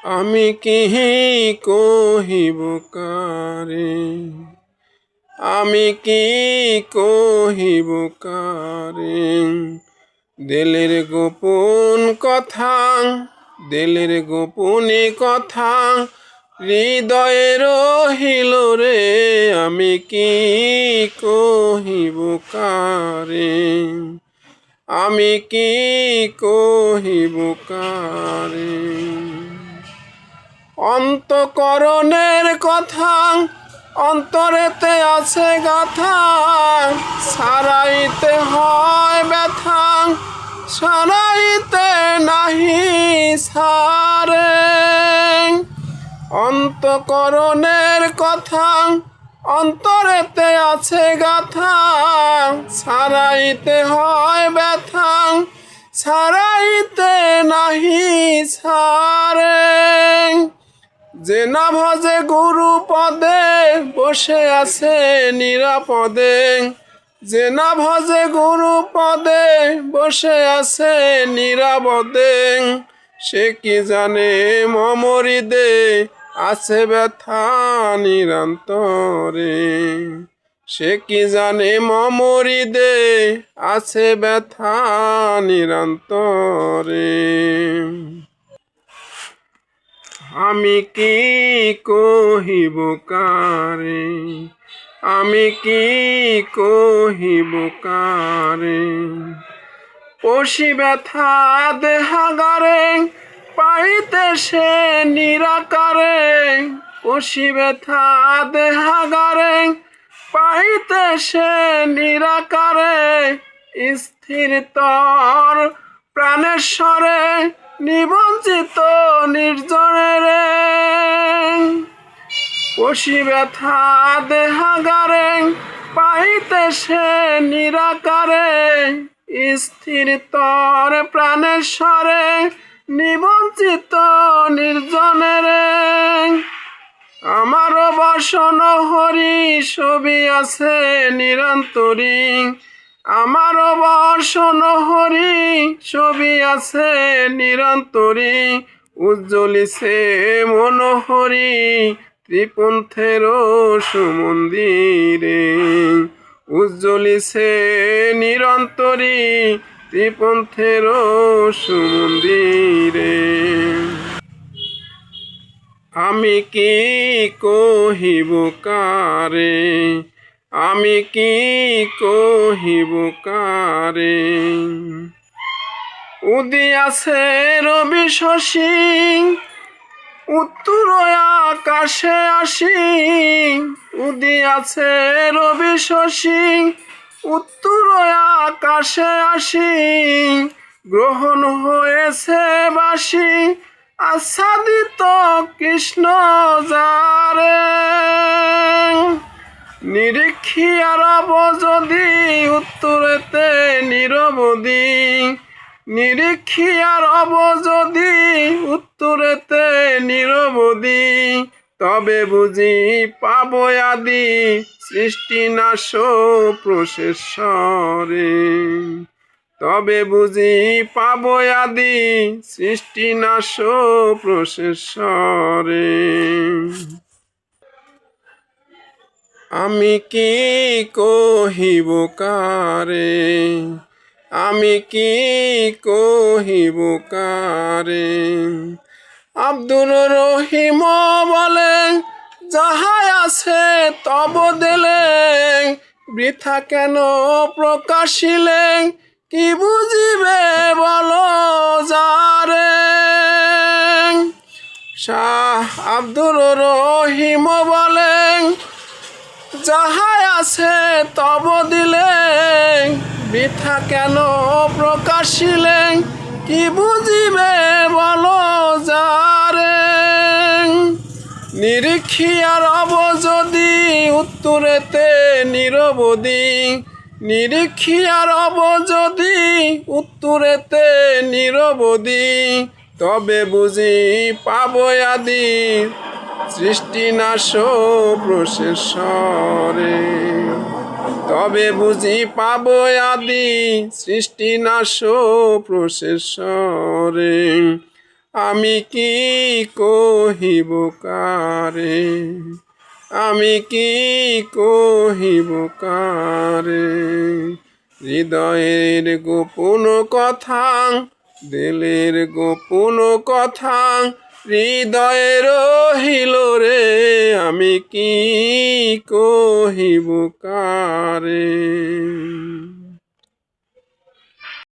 আমি কি কহিব কারে, আমি কি কহিব কারে, দিলের গোপন কথা, দিলের গোপনে কথা হৃদয়ে রহিল রে। আমি কি কহিব কারে, আমি কি কহিব কারে। অন্তঃকরণের কথা অন্তরেতে আছে গাথা, সারাইতে হয় ব্যথা, সারাইতে নাহি সারে। অন্তঃকরণের কথা অন্তরেতে আছে গাথা, সারাইতে হয় ব্যথা, সারাইতে নাহি সারে। যে না ভজে গুরু পদে বসে আছে নিরাপদে, যে না ভজে গুরু পদে বসে আছে নিরাপদে, সে কি জানে মমরিদে আছে ব্যথা নিরন্তরে। সে কি জানে মমরিদে আছে ব্যথা নিরন্তরে। আমি কি কহিব কারে, আমি কি কহিব কারে। পশি ব্যথা দেহাগারে পাইতে সে নিরাকারে, পশি ব্যথা দেহাগারে পাইতে সে নিরাকারে। স্থিরতর প্রাণেশ্বরে নিবঞ্চিত নির্জনে, পশি ব্যথা দেহাগারে পাইতে সে নিরাকারে। স্থিরতর প্রাণেশ্বরে নিবঞ্চিত নির্জনে। আমারও বসন হরি ছবি আছে নিরন্তরী, আমারও বসন হরি ছবি আছে নিরন্তরী। উজ্জ্বলিছে মনোহরি ত্রিপন্থের সুমন্দিরে, উজ্জ্বলিছে নিরন্তরী ত্রিপন্থের সুমন্দিরে। আমি কি কহিব কারে, আমি কি কহিব কারে। উদিয়াছে রবি শশী উত্তর আকাশে আসি, উদিয়াছে রবি শশী উত্তর আকাশে আসি। গ্রহণ হয়েছে বাসি আচ্ছাদিত কৃষ্ণ যারে। নিরীক্ষিয়া রব যদি উত্তরেতে নিরবধি, নিরীক্ষিয়া রব যদি উত্তরেতে নিরবধি। তবে বুঝি পাব আদি সৃষ্টি নাশ প্রশেষরে, তবে বুঝি পাব আদি সৃষ্টি নাশ প্রশেষরে। আমি কি কহিব কারে, আমি কি কহিব কারে। আব্দুর রহিম বলে যাহাই আছে তব দিলে, বৃথা কেন প্রকাশিলে কি বুঝিবে বলো যারে। শাহ আব্দুর রহিম বলেন যাহাই আছে তব দিলে, বৃথা কেন প্রকাশিলে কি বুঝিবে বলো যারে। নিরীক্ষিয়া রব যদি উত্তরেতে নিরবধি, নিরীক্ষিয়া রব যদি উত্তরেতে নিরবধি। তবে বুঝি পাব আদি সৃষ্টি নাশ প্রশেষরে, তবে বুঝি পাব আদি সৃষ্টি নাশ প্রশেষরে। আমি কি কহিব কারে, আমি কি কহিব কারে। হৃদয়ের গোপন কথা, দিলের গোপন কথা, হৃদয়ে রহিল রে, আমি কি কহিব কারে।